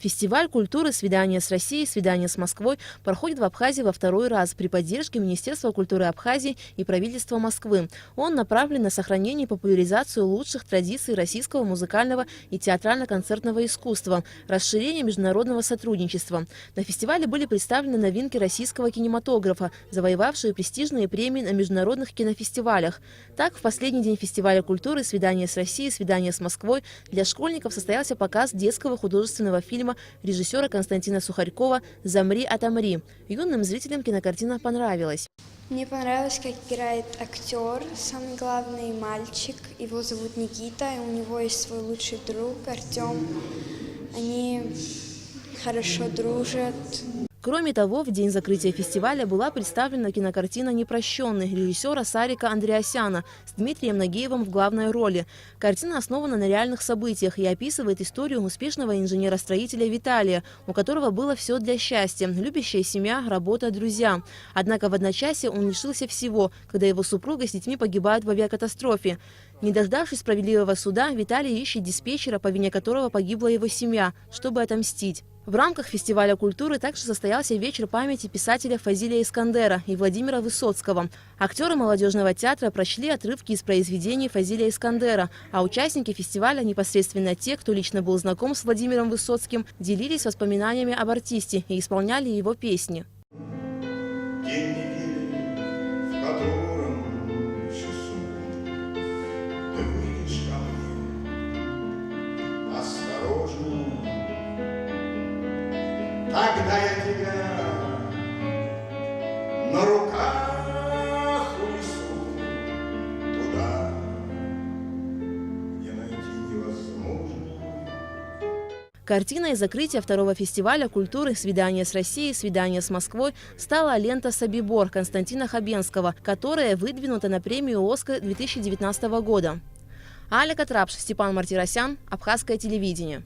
Фестиваль культуры «Свидание с Россией. Свидание с Москвой» проходит в Абхазии во второй раз при поддержке Министерства культуры Абхазии и правительства Москвы. Он направлен на сохранение и популяризацию лучших традиций российского музыкального и театрально-концертного искусства, расширение международного сотрудничества. На фестивале были представлены новинки российского кинематографа, завоевавшие престижные премии на международных кинофестивалях. Так, в последний день фестиваля культуры «Свидание с Россией. Свидание с Москвой» для школьников состоялся показ детского художественного фильма режиссера Константина Сухарькова «Замри, отомри». Юным зрителям кинокартина понравилась. Мне понравилось, как играет актер, самый главный мальчик. Его зовут Никита, и у него есть свой лучший друг Артем. Они хорошо дружат. Кроме того, в день закрытия фестиваля была представлена кинокартина «Непрощенный» режиссера Сарика Андреасяна с Дмитрием Нагиевым в главной роли. Картина основана на реальных событиях и описывает историю успешного инженера-строителя Виталия, у которого было все для счастья – любящая семья, работа, друзья. Однако в одночасье он лишился всего, когда его супруга с детьми погибают в авиакатастрофе. Не дождавшись справедливого суда, Виталий ищет диспетчера, по вине которого погибла его семья, чтобы отомстить. В рамках фестиваля культуры также состоялся вечер памяти писателя Фазилия Искандера и Владимира Высоцкого. Актеры молодежного театра прочли отрывки из произведений Фазилия Искандера, а участники фестиваля, непосредственно те, кто лично был знаком с Владимиром Высоцким, делились воспоминаниями об артисте и исполняли его песни. Тогда я тебя на руках унесу туда, где найти невозможно. Картиной закрытия второго фестиваля культуры «Свидание с Россией. Свидание с Москвой» стала лента «Собибор» Константина Хабенского, которая выдвинута на премию «Оскар» 2019 года. Аля Катрапш, Степан Мартиросян, Абхазское телевидение.